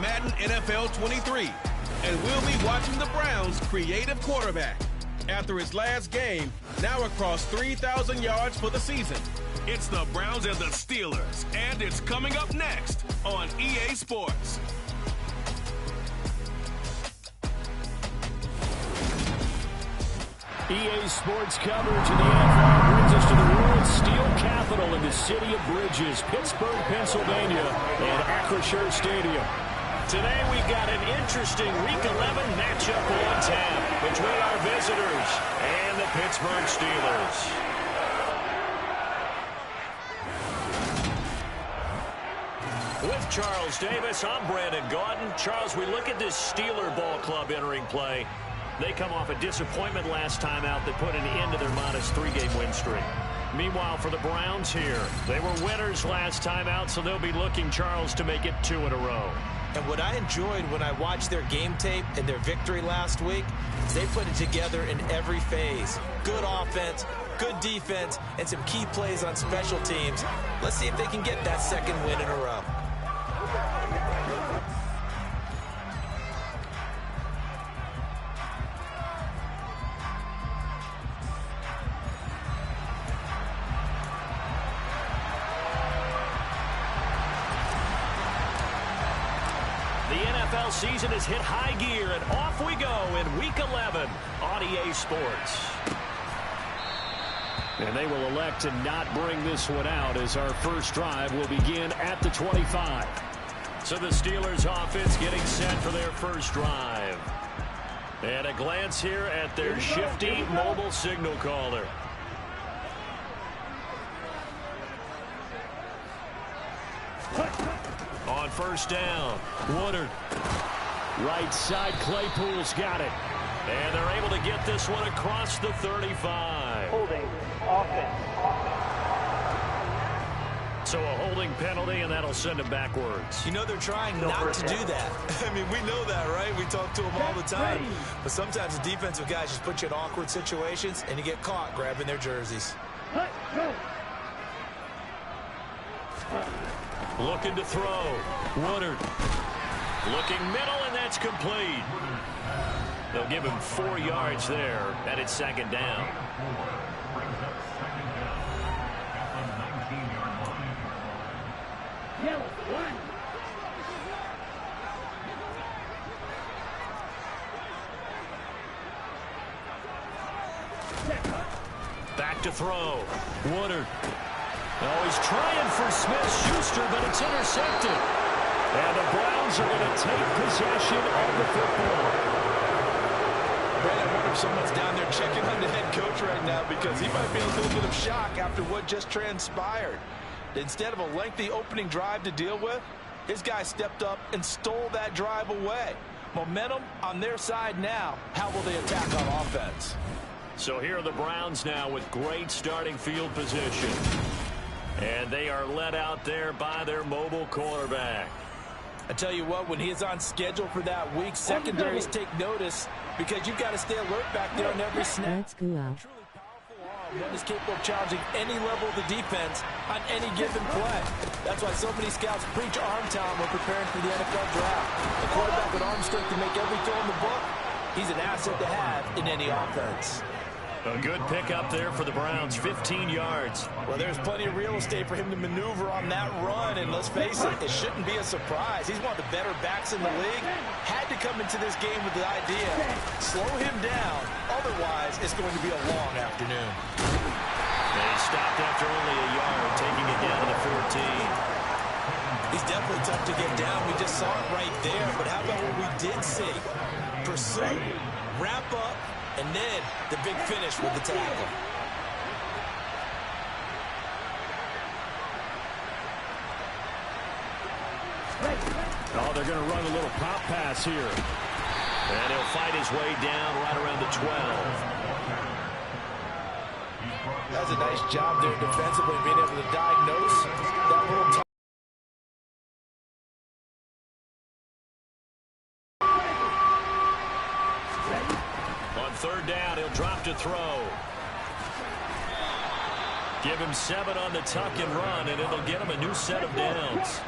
Madden NFL 23, and we'll be watching the Browns' creative quarterback. After his last game, now across 3,000 yards for the season. It's the Browns and the Steelers, and it's coming up next on EA Sports. EA Sports coverage of the NFL brings us to the world's steel capital in the city of Bridges, Pittsburgh, Pennsylvania, and Acrisure Stadium. Today we've got an interesting Week 11 matchup on tap between our visitors and the Pittsburgh Steelers. With Charles Davis, I'm Brandon Gaudin. Charles, we look at this Steeler ball club entering play. They come off a disappointment last time out that put an end to their modest 3-game win streak. Meanwhile, for the Browns here, they were winners last time out, so they'll be looking, Charles, to make it 2 in a row. And what I enjoyed when I watched their game tape and their victory last week is they put it together in every phase. Good offense, good defense, and some key plays on special teams. Let's see if they can get that second win in a row. Season has hit high gear, and off we go in Week 11 on EA Sports. And they will elect to not bring this one out as our first drive will begin at the 25. So the Steelers offense getting set for their first drive. And a glance here at their shifty mobile signal caller. On first down, Woodard. Right side, Claypool's got it. And they're able to get this one across the 35. Holding, offense. So a holding penalty, and that'll send him backwards. You know they're trying not to do that. I mean, we know that, right? We talk to them all the time. But sometimes the defensive guys just put you in awkward situations, and you get caught grabbing their jerseys. Looking to throw. Woodard. Looking middle, and that's complete. They'll give him 4 yards there, and it's second down. Back to throw. Woodard. Oh, he's trying for Smith-Schuster, but it's intercepted. And the Browns are going to take possession of the football. Brandon, I wonder if someone's down there checking on the head coach right now because he might be in a little bit of shock after what just transpired. Instead of a lengthy opening drive to deal with, his guy stepped up and stole that drive away. Momentum on their side now. How will they attack on offense? So here are the Browns now with great starting field position. And they are led out there by their mobile quarterback. I tell you what, when he is on schedule for that week, secondaries take notice because you've got to stay alert back there on every snap. Truly powerful arm. One is capable of challenging any level of the defense on any given play. That's why so many scouts preach arm talent when preparing for the NFL draft. A quarterback with arm strength to make every throw in the book, he's an asset to have in any offense. A good pickup there for the Browns, 15 yards. Well, there's plenty of real estate for him to maneuver on that run, and let's face it, it shouldn't be a surprise. He's one of the better backs in the league. Had to come into this game with the idea, slow him down, otherwise it's going to be a long afternoon. They stopped after only a yard, taking it down to the 14. He's definitely tough to get down. We just saw it right there, but how about what we did see? Pursuit, wrap up, and then the big finish with the tackle. Oh, they're going to run a little pop pass here. And he'll fight his way down right around the 12. That's a nice job there defensively, being able to diagnose that little time. Third down, he'll drop to throw. Give him 7 on the tuck and run, and it'll get him a new set of downs.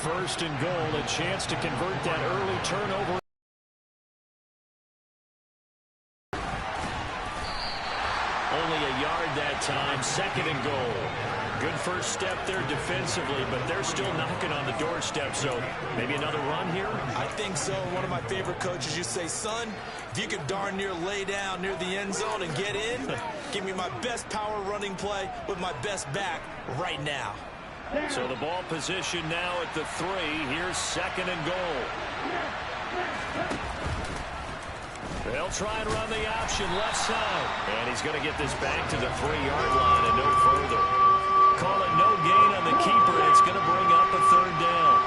First and goal, a chance to convert that early turnover. Only a yard that time, second and goal. Good first step there defensively, but they're still knocking on the doorstep, so maybe another run here? I think so. One of my favorite coaches used to say, son, if you could darn near lay down near the end zone and get in, give me my best power running play with my best back right now. So the ball position now at the 3. Here's second and goal. They'll try and run the option left side. And he's going to get this back to the 3-yard line and no further. Call it no gain on the keeper. It's going to bring up a third down.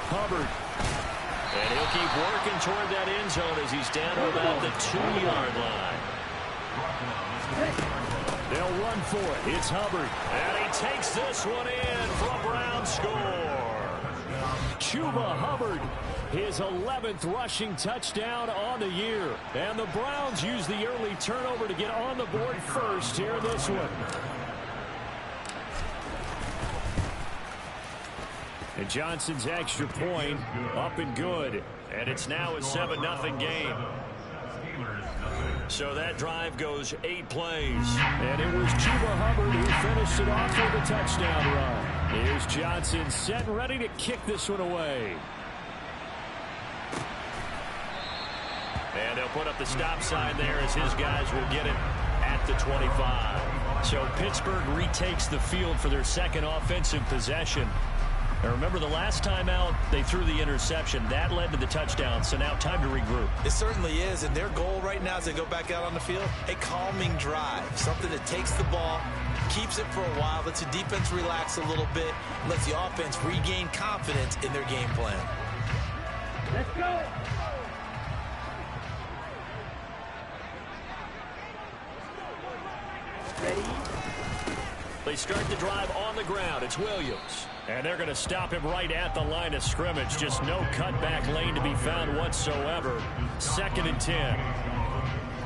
Hubbard. And he'll keep working toward that end zone as he's down to about the 2-yard line. They'll run for it. It's Hubbard. And he takes this one in for a Brown score. Chuba Hubbard, his 11th rushing touchdown on the year. And the Browns use the early turnover to get on the board first here in this one. And Johnson's extra point up and good. And it's now a 7-0 game. So that drive goes 8 plays. And it was Chuba Hubbard who finished it off with a touchdown run. Here's Johnson set and ready to kick this one away. And they'll put up the stop sign there as his guys will get it at the 25. So Pittsburgh retakes the field for their second offensive possession. And remember, the last time out, they threw the interception. That led to the touchdown, so now time to regroup. It certainly is, and their goal right now as they go back out on the field, a calming drive, something that takes the ball, keeps it for a while, lets the defense relax a little bit, lets the offense regain confidence in their game plan. Let's go! Ready? They start the drive on the ground. It's Williams. And they're going to stop him right at the line of scrimmage. Just no cutback lane to be found whatsoever. 2nd and 10.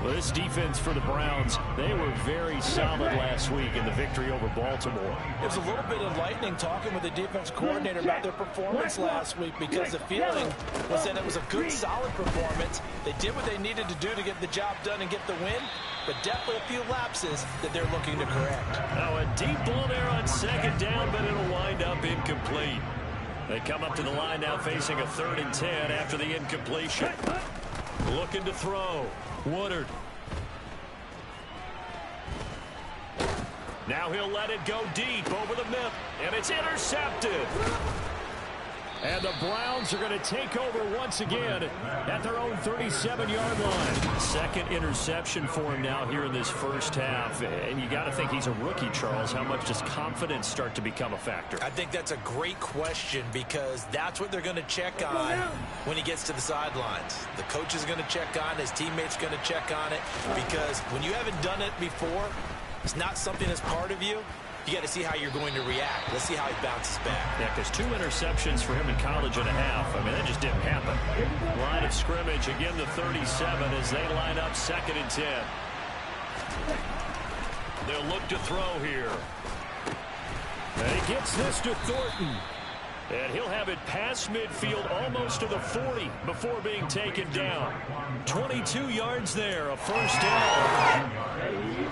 Well, this defense for the Browns, they were very solid last week in the victory over Baltimore. It was a little bit enlightening talking with the defense coordinator about their performance last week because the feeling was that it was a good, solid performance. They did what they needed to do to get the job done and get the win, but definitely a few lapses that they're looking to correct. Now a deep ball there on 2nd down, but it'll wind up incomplete. They come up to the line now facing a 3rd and 10 after the incompletion. Looking to throw. Woodard. Now he'll let it go deep over the middle, and it's intercepted. And the Browns are going to take over once again at their own 37-yard line. Second interception for him now here in this first half. And you got to think he's a rookie, Charles. How much does confidence start to become a factor? I think that's a great question because that's what they're going to check on when he gets to the sidelines. The coach is going to check on it. His teammates are going to check on it because when you haven't done it before, it's not something that's part of you. You got to see how you're going to react. Let's see how he bounces back. Yeah, because 2 interceptions for him in college and a half. I mean, that just didn't happen. Line of scrimmage, again the 37 as they line up 2nd and 10. They'll look to throw here. And he gets this to Thornton. And he'll have it past midfield almost to the 40 before being taken down. 22 yards there, a first down. Ready.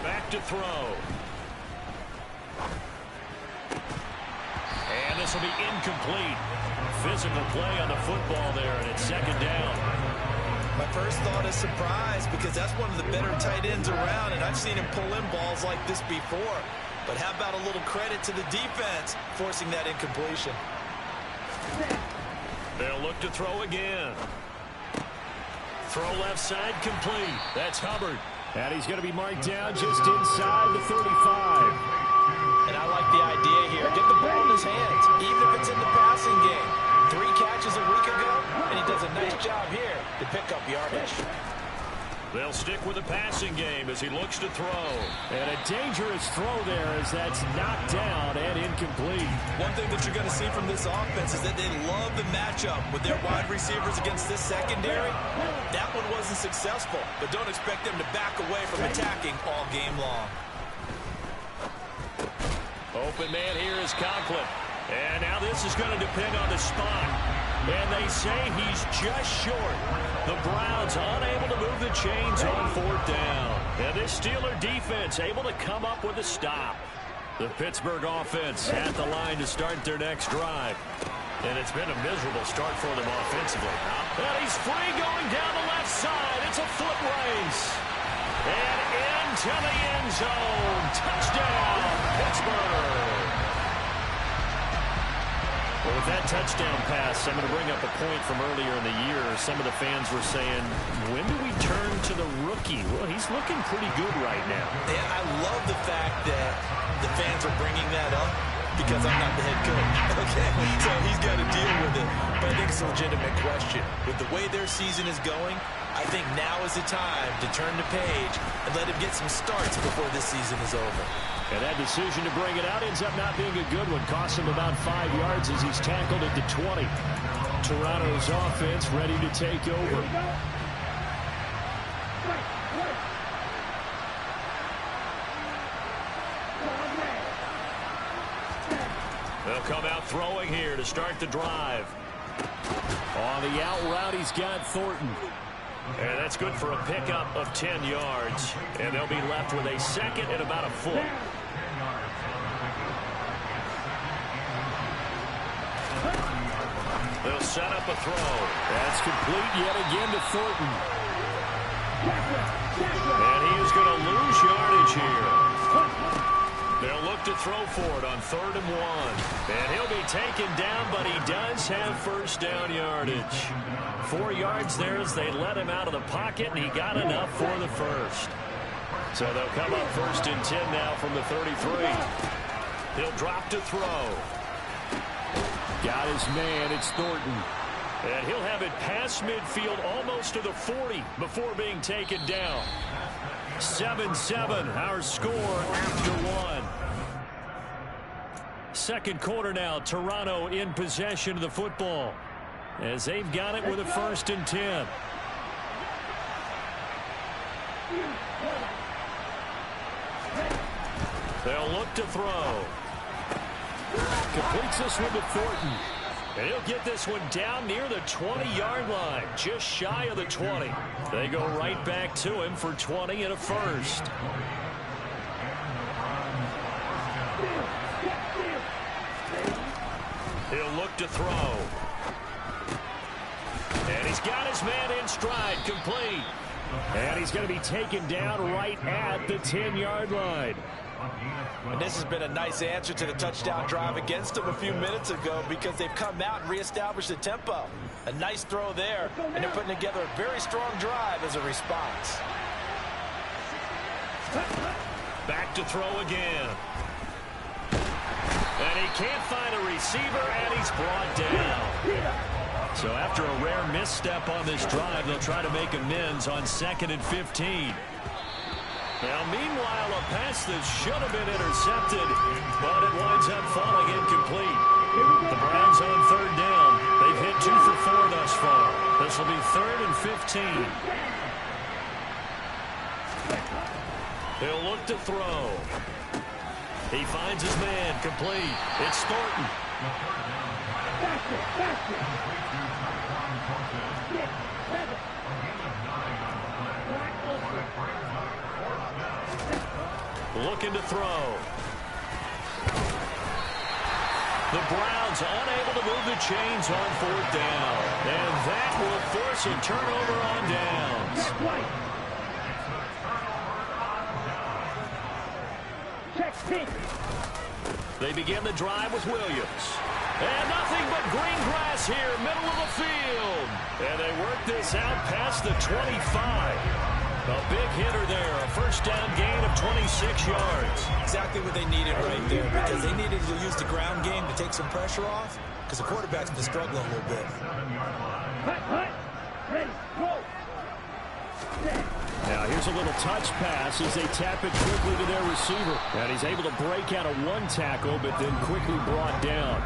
Back to throw. And this will be incomplete. Physical play on the football there, and it's 2nd down. My first thought is surprise because that's one of the better tight ends around, and I've seen him pull in balls like this before. But how about a little credit to the defense forcing that incompletion? They'll look to throw again. Throw left side complete. That's Hubbard. And he's going to be marked down just inside the 35. And I like the idea here. Get the ball in his hands, even if it's in the passing game. 3 catches a week ago, and he does a nice job here to pick up yardage. They'll stick with the passing game as he looks to throw. And a dangerous throw there as that's knocked down and incomplete. One thing that you're going to see from this offense is that they love the matchup with their wide receivers against this secondary. That one wasn't successful, but don't expect them to back away from attacking all game long. Open man here is Conklin. And now this is going to depend on the spot. And they say he's just short. The Browns unable to move the chains on 4th down. And this Steeler defense able to come up with a stop. The Pittsburgh offense at the line to start their next drive. And it's been a miserable start for them offensively. And he's free going down the left side. It's a foot race. And into the end zone. Touchdown, Pittsburgh. Well, with that touchdown pass, I'm going to bring up a point from earlier in the year. Some of the fans were saying, when do we turn to the rookie? Well, he's looking pretty good right now. And I love the fact that the fans are bringing that up because I'm not the head coach. Okay, so he's got to deal with it. But I think it's a legitimate question. With the way their season is going, I think now is the time to turn the page and let him get some starts before this season is over. And that decision to bring it out ends up not being a good one. Costs him about 5 yards as he's tackled at the 20. Toronto's offense ready to take over. They'll come out throwing here to start the drive. On the out route, he's got Thornton. And that's good for a pickup of 10 yards. And they'll be left with a second and about a foot. They'll set up a throw. That's complete yet again to Thornton. And he is going to lose yardage here. They'll look to throw for it on 3rd and 1. And he'll be taken down, but he does have first down yardage. 4 yards there as they let him out of the pocket, and he got enough for the first. So they'll come up 1st and 10 now from the 33. He'll drop to throw. Got his man, it's Thornton. And he'll have it past midfield almost to the 40 before being taken down. 7-7, our score after 1. Second quarter now, Toronto in possession of the football as they've got it with a 1st and 10. They'll look to throw. Completes this one to Thornton. And he'll get this one down near the 20-yard line, just shy of the 20. They go right back to him for 20 and a first. He'll look to throw. And he's got his man in stride, complete. And he's going to be taken down right at the 10-yard line. And this has been a nice answer to the touchdown drive against them a few minutes ago because they've come out and reestablished the tempo. A nice throw there, and they're putting together a very strong drive as a response. Back to throw again. And he can't find a receiver, and he's brought down. So after a rare misstep on this drive, they'll try to make amends on 2nd and 15. Now, meanwhile, a pass that should have been intercepted, but it winds up falling incomplete. The Browns on 3rd down. They've hit 2 for 4 thus far. This will be 3rd and 15. He'll look to throw. He finds his man, complete. It's Thornton. Looking to throw. The Browns unable to move the chains on 4th down. And that will force a turnover on downs. They begin the drive with Williams. And nothing but green grass here, middle of the field. And they work this out past the 25. A big hitter there, a first down gain of 26 yards. Exactly what they needed right there because they needed to use the ground game to take some pressure off because the quarterback's been struggling a little bit. Ready, go. Now here's a little touch pass as they tap it quickly to their receiver. And he's able to break out of one tackle, but then quickly brought down.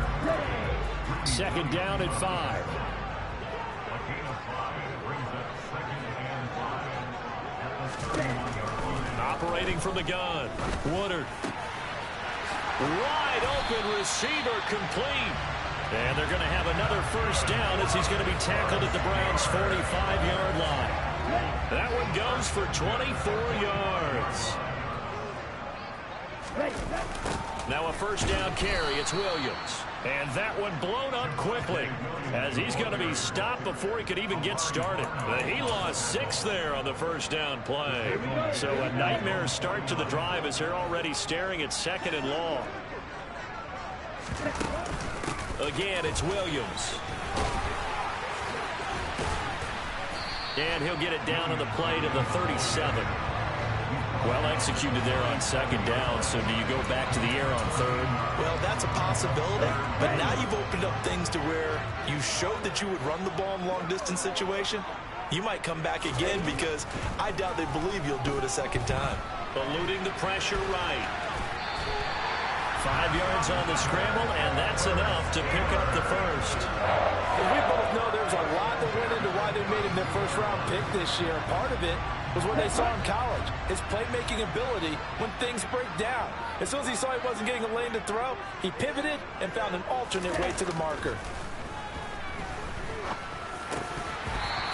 Second down at 5. Operating from the gun. Woodard. Wide open receiver complete. And they're going to have another first down as he's going to be tackled at the Browns' 45-yard line. That one goes for 24 yards. Now a first down carry. It's Williams. And that one blown up quickly as he's going to be stopped before he could even get started. He lost 6 there on the first down play. So a nightmare start to the drive as they're already staring at 2nd and long. Again, it's Williams. And he'll get it down on the play to the 37. Well executed there on 2nd down, so do you go back to the air on 3rd? Well, that's a possibility, but now you've opened up things to where you showed that you would run the ball in long-distance situation. You might come back again because I doubt they believe you'll do it a 2nd time. Eluding the pressure right. 5 yards on the scramble, and that's enough to pick up the first. Well, we both know there's a lot that went into why they made him their first-round pick this year. Part of it was what they saw in college, his playmaking ability when things break down. As soon as he saw he wasn't getting a lane to throw, he pivoted and found an alternate way to the marker.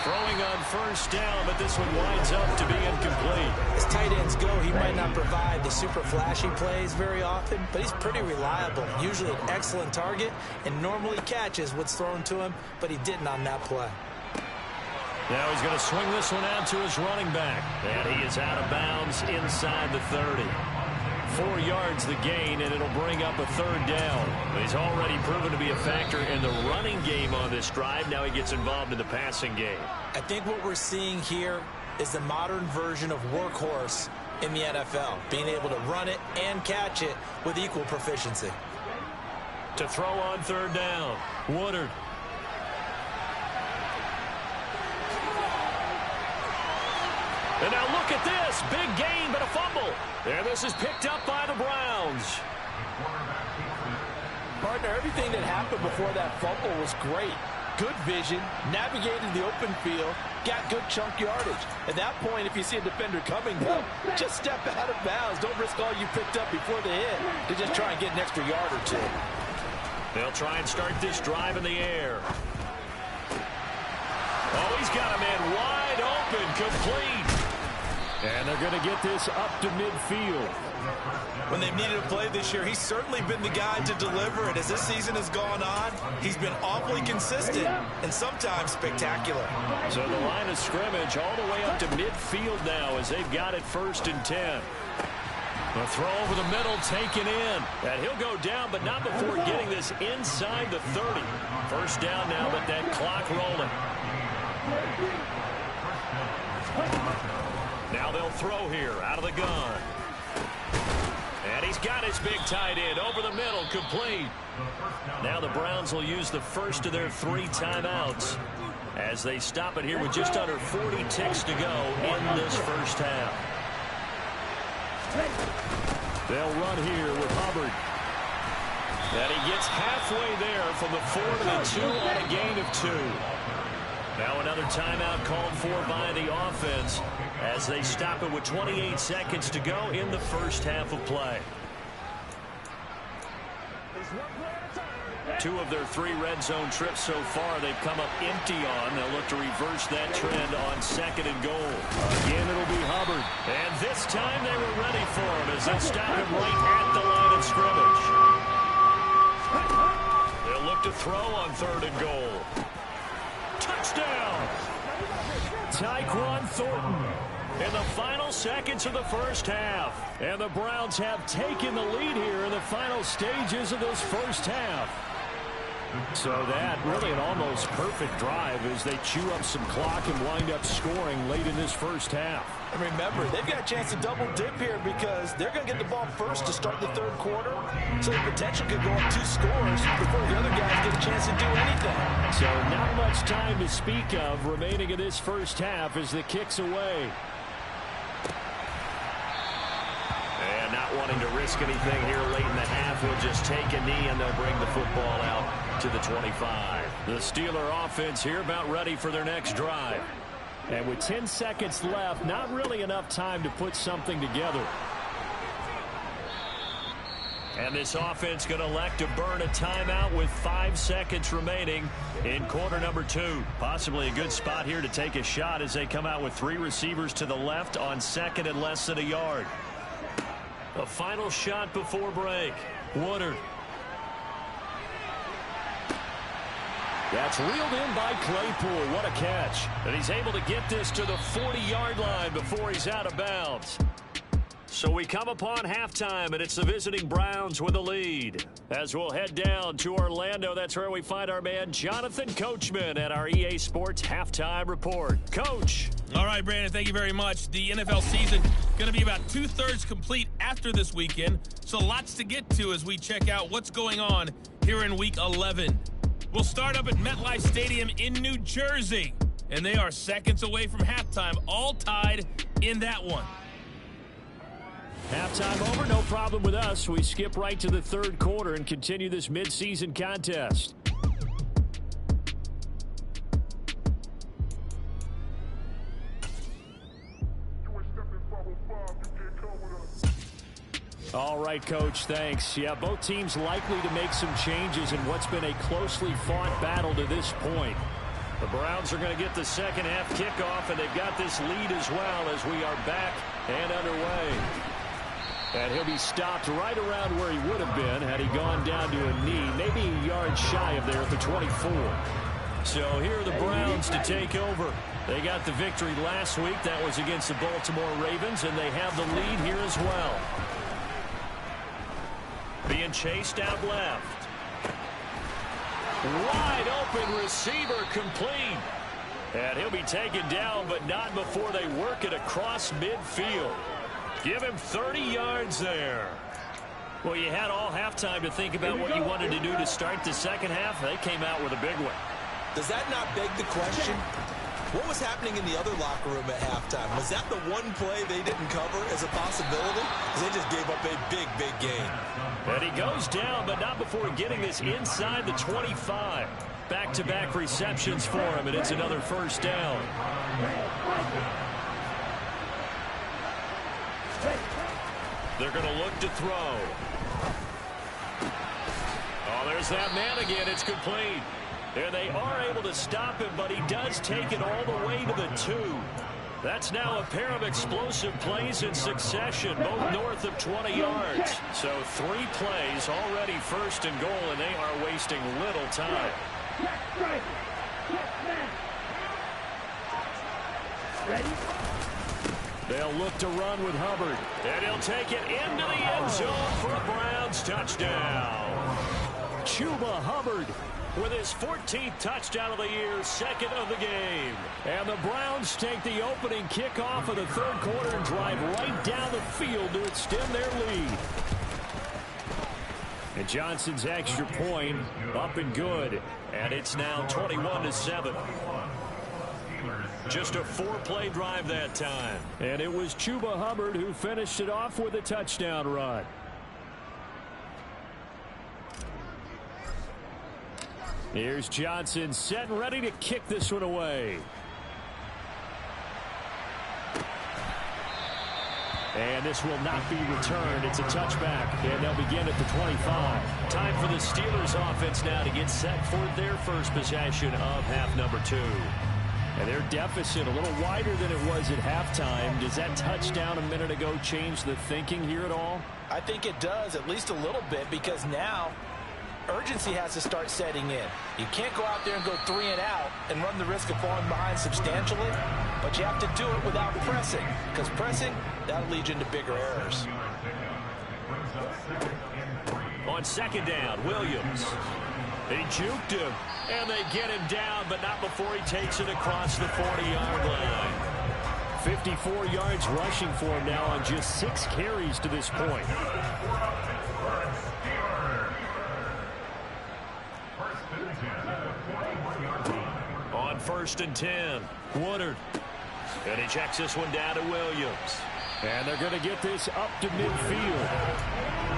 Throwing on first down, but this one winds up to be incomplete. As tight ends go, he might not provide the super flashy plays very often, but he's pretty reliable, usually an excellent target, and normally catches what's thrown to him, but he didn't on that play. Now he's going to swing this one out to his running back. And he is out of bounds inside the 30. 4 yards the gain, and it'll bring up a 3rd down. He's already proven to be a factor in the running game on this drive. Now he gets involved in the passing game. I think what we're seeing here is the modern version of workhorse in the NFL, being able to run it and catch it with equal proficiency. To throw on 3rd down, Woodard. And now look at this. Big gain, but a fumble. And this is picked up by the Browns. Partner, everything that happened before that fumble was great. Good vision, navigated the open field, got good chunk yardage. At that point, if you see a defender coming, though, just step out of bounds. Don't risk all you picked up before the hit to just try and get an extra yard or 2. They'll try and start this drive in the air. Oh, he's got a man wide open, complete. And they're going to get this up to midfield. When they've needed a play this year, he's certainly been the guy to deliver it. As this season has gone on, he's been awfully consistent and sometimes spectacular. So the line of scrimmage all the way up to midfield now as they've got it 1st and 10. The throw over the middle taken in. And he'll go down, but not before getting this inside the 30. First down now, but that clock rolling. Now they'll throw here out of the gun. And he's got his big tight end over the middle, complete. Now the Browns will use the first of their 3 timeouts as they stop it here with just under 40 ticks to go in this first half. They'll run here with Hubbard. And he gets halfway there from the 4 to the 2 on a gain of 2. Now another timeout called for by the offense as they stop it with 28 seconds to go in the first half of play. 2 of their 3 red zone trips so far they've come up empty on. They'll look to reverse that trend on 2nd and goal. Again, it'll be Hubbard. And this time they were ready for him as they stop him right at the line of scrimmage. They'll look to throw on 3rd and goal. Touchdown! Tyquan Thornton in the final seconds of the first half. And the Browns have taken the lead here in the final stages of this first half. So that really an almost perfect drive as they chew up some clock and wind up scoring late in this first half. And remember, they've got a chance to double dip here because they're going to get the ball first to start the 3rd quarter. So the potential could go up 2 scores before the other guys get a chance to do anything. So not much time to speak of remaining in this first half as the kick's away. wanting to risk anything here late in the half. He'll just take a knee, and they'll bring the football out to the 25. The Steeler offense here about ready for their next drive. And with 10 seconds left, not really enough time to put something together. And this offense going to elect to burn a timeout with 5 seconds remaining in quarter number 2. Possibly a good spot here to take a shot as they come out with 3 receivers to the left on second and less than a yard. A final shot before break. Woodard. That's reeled in by Claypool. What a catch. And he's able to get this to the 40-yard line before he's out of bounds. So we come upon halftime, and it's the visiting Browns with a lead. As we'll head down to Orlando, that's where we find our man Jonathan Coachman at our EA Sports Halftime Report. Coach. All right, Brandon, thank you very much. The NFL season going to be about 2/3 complete after this weekend, so lots to get to as we check out what's going on here in Week 11. We'll start up at MetLife Stadium in New Jersey, and they are seconds away from halftime, all tied in that one. Halftime over, no problem with us. We skip right to the third quarter and continue this midseason contest. All right, Coach, thanks. Yeah, both teams likely to make some changes in what's been a closely fought battle to this point. The Browns are going to get the second half kickoff, and they've got this lead as well as we are back and underway. And he'll be stopped right around where he would have been had he gone down to a knee, maybe a yard shy of there at the 24. So here are the Browns to take over. They got the victory last week. That was against the Baltimore Ravens, and they have the lead here as well. Being chased out left. Wide open receiver complete. And he'll be taken down, but not before they work it across midfield. Give him 30 yards there. Well, you had all halftime to think about what you wanted to do to start the second half. They came out with a big one. Does that not beg the question? What was happening in the other locker room at halftime? Was that the one play they didn't cover as a possibility? Because they just gave up a big, big gain. And he goes down, but not before getting this inside the 25. Back-to-back receptions for him, and it's another first down. They're going to look to throw. Oh, there's that man again. It's complete. And they are able to stop him, but he does take it all the way to the 2. That's now a pair of explosive plays in succession, both north of 20 yards. So 3 plays already first and goal, and they are wasting little time. Ready? They'll look to run with Hubbard. And he'll take it into the end zone for a Browns touchdown. Chuba Hubbard with his 14th touchdown of the year, second of the game. And the Browns take the opening kickoff of the third quarter and drive right down the field to extend their lead. And Johnson's extra point up and good. And it's now 21-7. Just a 4-play drive that time. And it was Chuba Hubbard who finished it off with a touchdown run. Here's Johnson set and ready to kick this one away. And this will not be returned. It's a touchback, and they'll begin at the 25. Time for the Steelers offense now to get set for their first possession of half number 2. And their deficit a little wider than it was at halftime. Does that touchdown a minute ago change the thinking here at all? I think it does, at least a little bit, because now urgency has to start setting in. You can't go out there and go 3 and out and run the risk of falling behind substantially, but you have to do it without pressing, because pressing, that'll lead you into bigger errors. On second down, Williams. He juked him, and they get him down, but not before he takes it across the 40-yard line. 54 yards rushing for him now on just 6 carries to this point. On 1st and 10, Woodard. And he checks this one down to Williams. And they're going to get this up to midfield.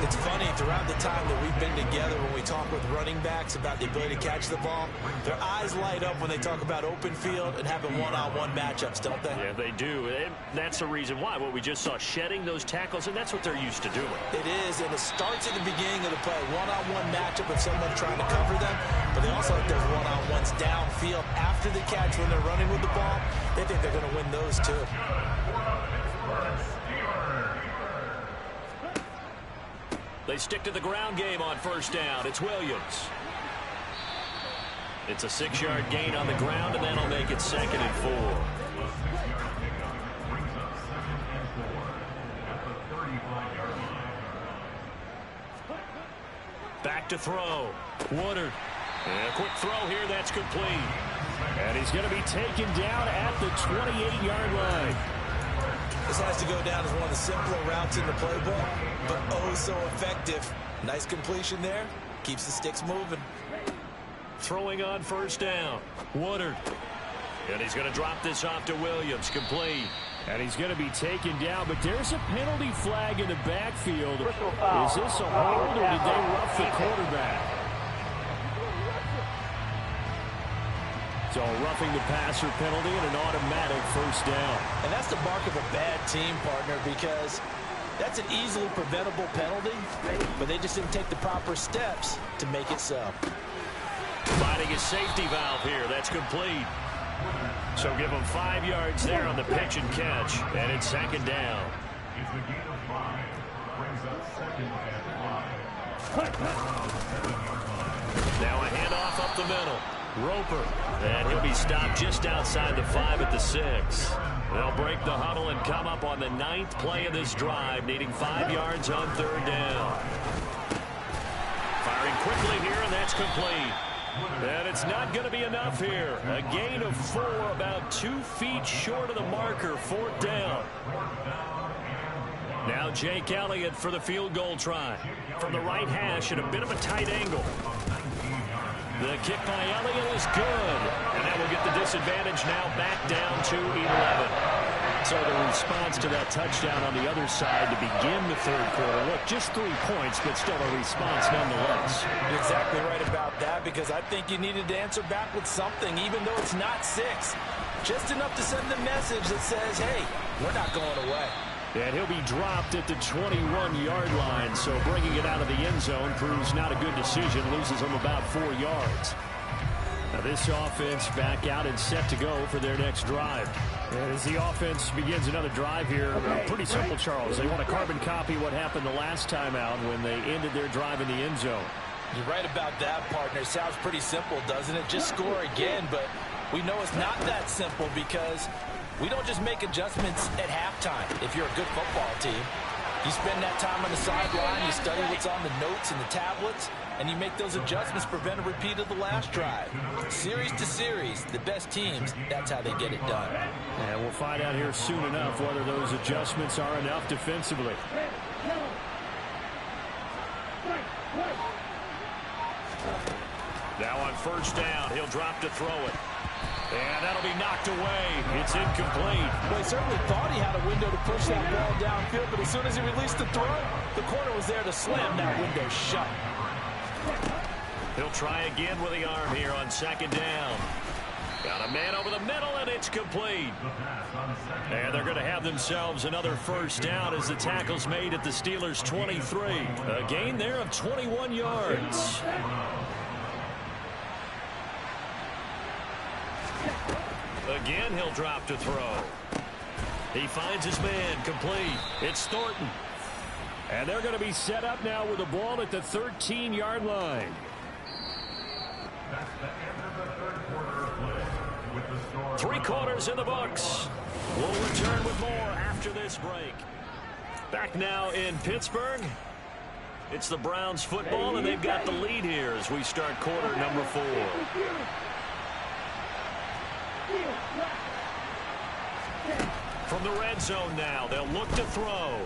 It's funny, throughout the time that we've been together, when we talk with running backs about the ability to catch the ball, their eyes light up when they talk about open field and having one-on-one matchups, don't they? Yeah, they do. And that's the reason why. What we just saw, shedding those tackles, and that's what they're used to doing. It is, and it starts at the beginning of the play. One-on-one matchup with someone trying to cover them, but they also like those one-on-ones downfield after the catch when they're running with the ball. They think they're going to win those, too. They stick to the ground game on first down. It's Williams. It's a 6-yard gain on the ground, and that'll make it 2nd and 4. Back to throw. Woodard. And a quick throw here. That's complete. And he's going to be taken down at the 28-yard line. This has to go down as one of the simpler routes in the playbook, but oh so effective. Nice completion there. Keeps the sticks moving. Throwing on first down. Woodard. And he's going to drop this off to Williams. Complete. And he's going to be taken down, but there's a penalty flag in the backfield. Is this a hold, or did they rough the quarterback? So roughing the passer penalty and an automatic first down. And that's the mark of a bad team, partner, because that's an easily preventable penalty, but they just didn't take the proper steps to make it so. Finding his safety valve here. That's complete. So give him 5 yards there on the pitch and catch, and it's 2nd down. It's the gain of 5. Brings up 2nd and 5. Now a handoff up the middle. Roper, and he'll be stopped just outside the 5 at the 6. They'll break the huddle and come up on the 9th play of this drive, needing 5 yards on 3rd down. Firing quickly here, and that's complete. And it's not going to be enough here. A gain of 4, about 2 feet short of the marker, 4th down. Now Jake Elliott for the field goal try. From the right hash at a bit of a tight angle. The kick by Elliott is good. And that will get the disadvantage now back down to 11. So the response to that touchdown on the other side to begin the 3rd quarter. Look, just 3 points, but still a response nonetheless. You're exactly right about that, because I think you needed to answer back with something, even though it's not 6. Just enough to send the message that says, hey, we're not going away. And he'll be dropped at the 21-yard line, so bringing it out of the end zone proves not a good decision, loses him about 4 yards. Now this offense back out and set to go for their next drive. And as the offense begins another drive here, pretty simple, Charles. They want to carbon copy what happened the last time out when they ended their drive in the end zone. You're right about that, partner. Sounds pretty simple, doesn't it? Just score again, but we know it's not that simple, because we don't just make adjustments at halftime. If you're a good football team, you spend that time on the sideline, you study what's on the notes and the tablets, and you make those adjustments, prevent a repeat of the last drive. Series to series, the best teams, that's how they get it done. And we'll find out here soon enough whether those adjustments are enough defensively. Now on first down, he'll drop to throw it. And that'll be knocked away. It's incomplete. Well, he certainly thought he had a window to push that ball downfield, but as soon as he released the throw, the corner was there to slam that window shut. He'll try again with the arm here on 2nd down. Got a man over the middle, and it's complete. And they're going to have themselves another first down as the tackle's made at the Steelers' 23. A gain there of 21 yards. Again, he'll drop to throw. He finds his man, complete. It's Thornton. And they're going to be set up now with the ball at the 13-yard line. That's the end of the 3rd quarter of play with the score. 3 quarters in the books. We'll return with more after this break. Back now in Pittsburgh. It's the Browns football, and they've got the lead here as we start quarter number 4. From the red zone now, they'll look to throw.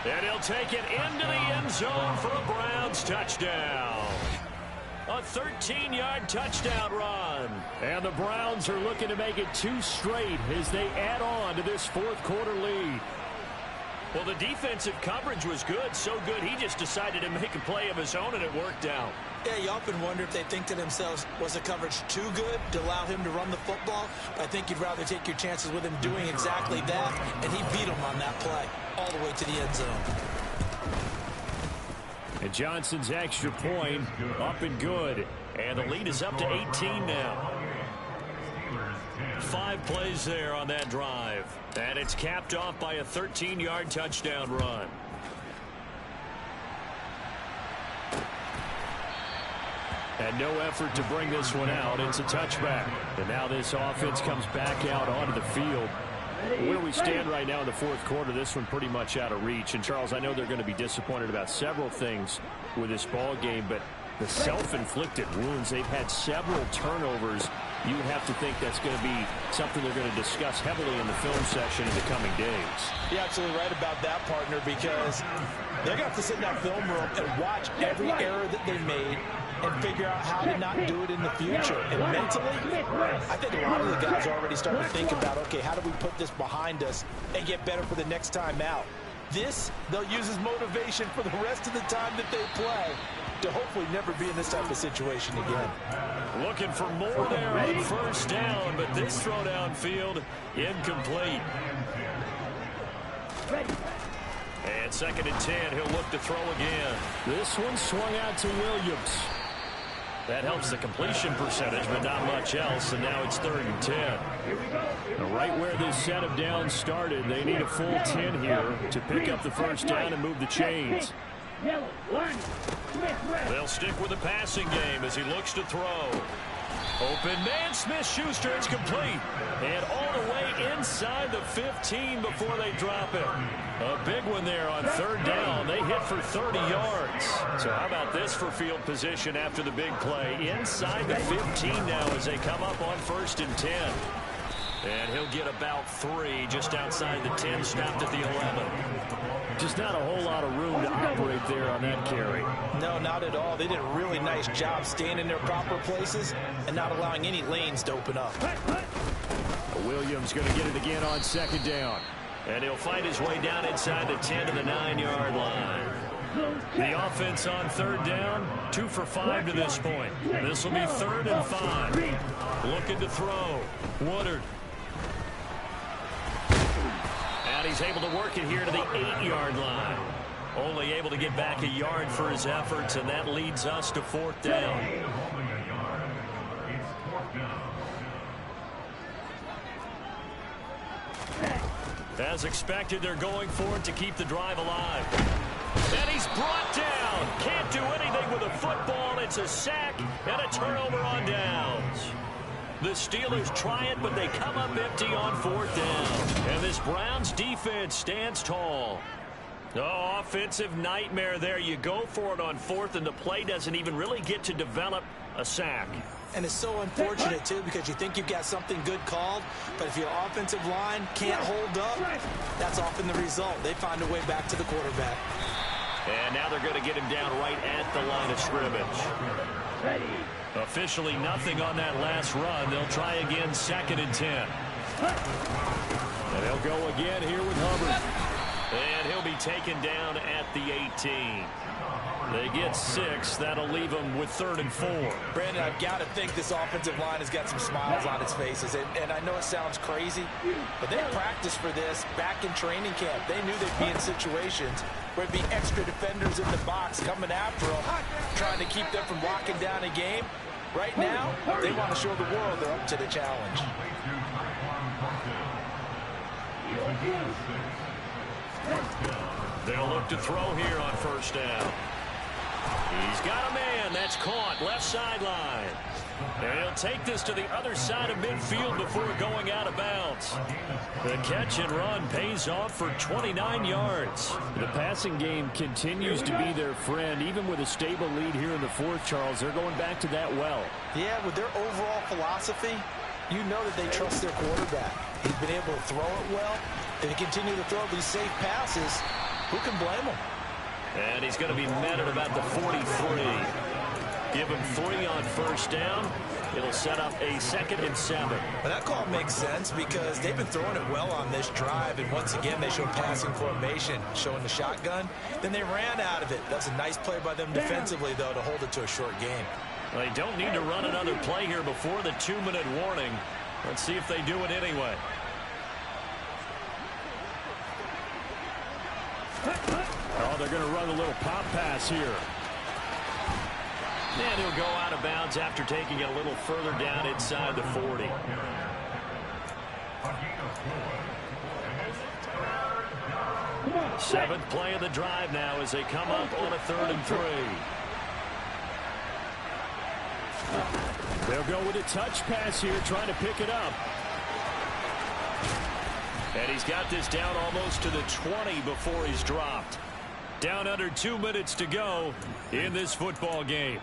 And he'll take it into the end zone for a Browns touchdown. A 13-yard touchdown run. And the Browns are looking to make it 2 straight as they add on to this fourth-quarter lead. Well, the defensive coverage was good, so good he just decided to make a play of his own, and it worked out. Yeah, you often wonder if they think to themselves, was the coverage too good to allow him to run the football? I think you'd rather take your chances with him doing exactly that, and he beat him on that play all the way to the end zone. And Johnson's extra point up and good, and the lead is up to 18 now. 5 plays there on that drive, and it's capped off by a 13-yard touchdown run. And no effort to bring this one out. It's a touchback. And now this offense comes back out onto the field. Where we stand right now in the fourth quarter, this one pretty much out of reach. And, Charles, I know they're going to be disappointed about several things with this ball game, but the self-inflicted wounds, they've had several turnovers. You would have to think that's going to be something they're going to discuss heavily in the film session in the coming days. You're absolutely right about that, partner, because they're going to have to sit in that film room and watch every error that they made and figure out how to not do it in the future. And mentally, I think a lot of the guys are already starting to think about, okay, how do we put this behind us and get better for the next time out? This, they'll use as motivation for the rest of the time that they play to hopefully never be in this type of situation again. Looking for more there on first down, but this throw downfield incomplete. And 2nd and 10, he'll look to throw again. This one swung out to Williams. That helps the completion percentage, but not much else, and now it's 3rd and 10. Now, right where this set of downs started, they need a full 10 here to pick up the first down and move the chains. They'll stick with the passing game as he looks to throw. Open man, Smith-Schuster, it's complete. And all the way inside the 15 before they drop it. A big one there on 3rd down. They hit for 30 yards. So how about this for field position after the big play? Inside the 15 now as they come up on 1st and 10. And he'll get about 3 just outside the 10, stopped at the 11. Just not a whole lot of room to operate there on that carry. No, not at all. They did a really nice job staying in their proper places and not allowing any lanes to open up. Williams going to get it again on 2nd down. And he'll find his way down inside the 10 to the 9-yard line. The offense on 3rd down, 2 for 5 to this point. This will be 3rd and 5. Looking to throw. Woodard. And he's able to work it here to the 8-yard line. Only able to get back a yard for his efforts, and that leads us to 4th down. As expected, they're going for it to keep the drive alive. And he's brought down. Can't do anything with a football. It's a sack and a turnover on downs. The Steelers try it, but they come up empty on 4th down. And this Browns defense stands tall. Oh, offensive nightmare there. You go for it on 4th, and the play doesn't even really get to develop a sack. And it's so unfortunate, too, because you think you've got something good called, but if your offensive line can't hold up, that's often the result. They find a way back to the quarterback. And now they're going to get him down right at the line of scrimmage. Officially nothing on that last run. They'll try again 2nd and 10. And they'll go again here with Hubbard. And he'll be taken down at the 18. They get 6. That'll leave them with 3rd and 4. Brandon, I've got to think this offensive line has got some smiles on its faces. And I know it sounds crazy, but they practiced for this back in training camp. They knew they'd be in situations where it'd be extra defenders in the box coming after them, trying to keep them from locking down a game. Right now, they want to show the world they're up to the challenge. They'll look to throw here on 1st down. He's got a man. That's caught. Left sideline. And he'll take this to the other side of midfield before going out of bounds. The catch and run pays off for 29 yards. The passing game continues to be their friend. Even with a stable lead here in the 4th, Charles, they're going back to that well. Yeah, with their overall philosophy, you know that they trust their quarterback. He's been able to throw it well. If he continue to throw these safe passes, who can blame him? And he's going to be met at about the 43. Give him 3 on first down. It'll set up a 2nd and 7. But that call makes sense because they've been throwing it well on this drive, and once again they showed passing formation, showing the shotgun. Then they ran out of it. That's a nice play by them defensively, though, to hold it to a short game. They don't need to run another play here before the 2-minute warning. Let's see if they do it anyway. Oh, they're going to run a little pop pass here. And he'll go out of bounds after taking it a little further down inside the 40. Seventh play of the drive now as they come up on a 3rd and 3. They'll go with a touch pass here, trying to pick it up. And he's got this down almost to the 20 before he's dropped. Down under 2 minutes to go in this football game.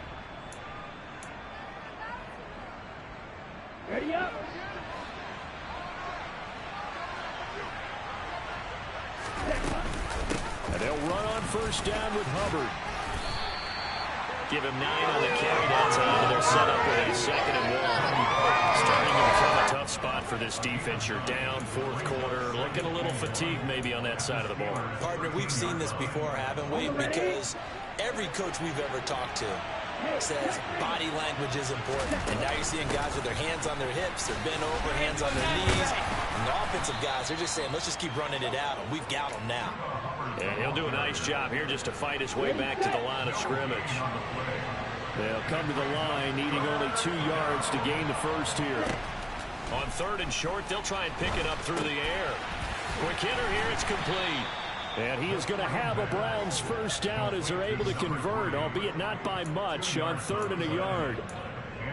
Ready up. And they'll run on first down with Hubbard. Give him 9 on the carry that time. They'll set up with a 2nd and 1. Starting him from a tough spot for this defense. You're down 4th quarter. Looking a little fatigued maybe on that side of the ball. Partner, we've seen this before, haven't we? Because every coach we've ever talked to says body language is important. And now you're seeing guys with their hands on their hips, they're bent over, hands on their knees. And the offensive guys, they're just saying, let's just keep running it out. And we've got them now. And he'll do a nice job here just to fight his way back to the line of scrimmage. They'll come to the line, needing only 2 yards to gain the first here. On 3rd and short, they'll try and pick it up through the air. Quick hitter here, it's complete. And he is going to have a Browns first down as they're able to convert, albeit not by much, on 3rd and a yard.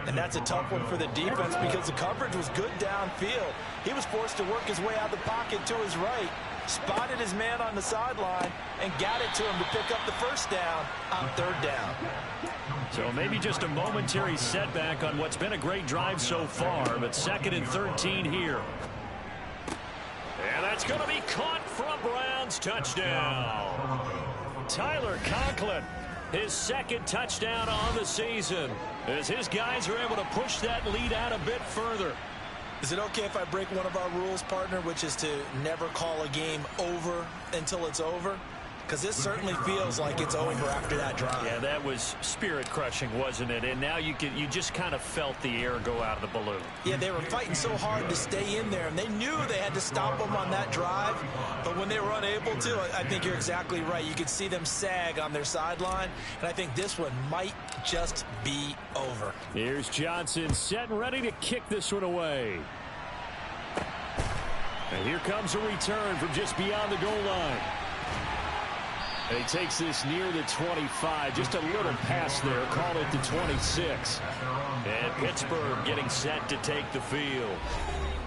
And that's a tough one for the defense because the coverage was good downfield. He was forced to work his way out of the pocket to his right, spotted his man on the sideline, and got it to him to pick up the first down on 3rd down. So maybe just a momentary setback on what's been a great drive so far, but 2nd and 13 here. And that's going to be caught for a Browns touchdown. Tyler Conklin, his 2nd touchdown on the season, as his guys are able to push that lead out a bit further. Is it okay if I break one of our rules, partner, which is to never call a game over until it's over? Because this certainly feels like it's over after that drive. Yeah, that was spirit-crushing, wasn't it? And now you just kind of felt the air go out of the balloon. Yeah, they were fighting so hard to stay in there, and they knew they had to stop them on that drive. But when they were unable to, I think you're exactly right. You could see them sag on their sideline, and I think this one might just be over. Here's Johnson set and ready to kick this one away. And here comes a return from just beyond the goal line. And he takes this near the 25. Just a little pass there. Call it the 26. And Pittsburgh getting set to take the field.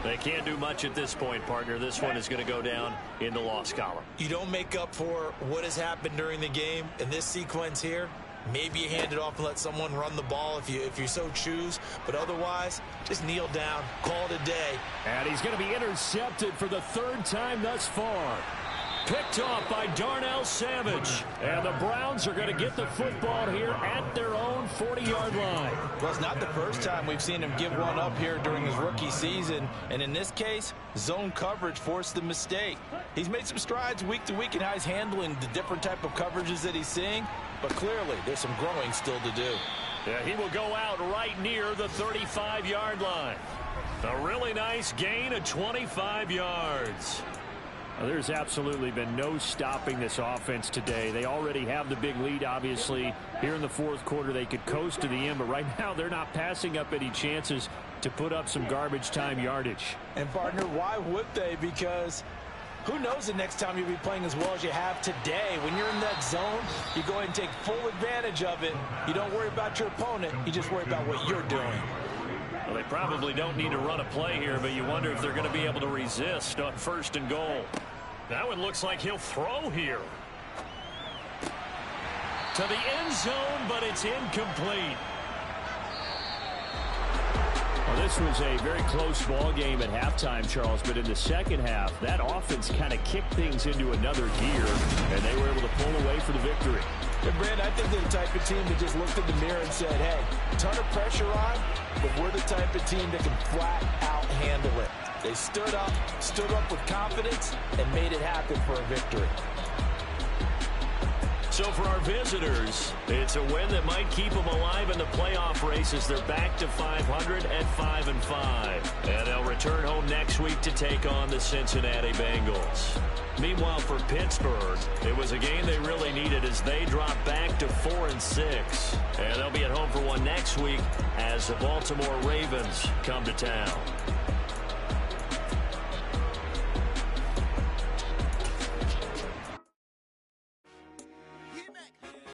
They can't do much at this point, partner. This one is going to go down in the loss column. You don't make up for what has happened during the game in this sequence here. Maybe you hand it off and let someone run the ball if you so choose. But otherwise, just kneel down, call it a day. And he's going to be intercepted for the 3rd time thus far. Picked off by Darnell Savage. And the Browns are going to get the football here at their own 40-yard line. Well, it's not the first time we've seen him give one up here during his rookie season. And in this case, zone coverage forced the mistake. He's made some strides week to week in how he's handling the different type of coverages that he's seeing. But clearly, there's some growing still to do. Yeah, he will go out right near the 35-yard line. A really nice gain of 25 yards. Well, there's absolutely been no stopping this offense today. They already have the big lead, obviously. Here in the 4th quarter, they could coast to the end, but right now they're not passing up any chances to put up some garbage time yardage. And, partner, why would they? Because who knows the next time you'll be playing as well as you have today. When you're in that zone, you go ahead and take full advantage of it. You don't worry about your opponent. You just worry about what you're doing. Well, they probably don't need to run a play here, but you wonder if they're going to be able to resist on 1st and goal. That one looks like he'll throw here. To the end zone, but it's incomplete. Well, this was a very close ball game at halftime, Charles, but in the second half, that offense kind of kicked things into another gear, and they were able to pull away for the victory. And Brandon, I think they're the type of team that just looked in the mirror and said, hey, ton of pressure on, but we're the type of team that can flat out handle it. They stood up with confidence, and made it happen for a victory. So for our visitors, it's a win that might keep them alive in the playoff races. They're back to 500 at 5-5. And they'll return home next week to take on the Cincinnati Bengals. Meanwhile, for Pittsburgh, it was a game they really needed as they drop back to 4-6. And they'll be at home for one next week as the Baltimore Ravens come to town.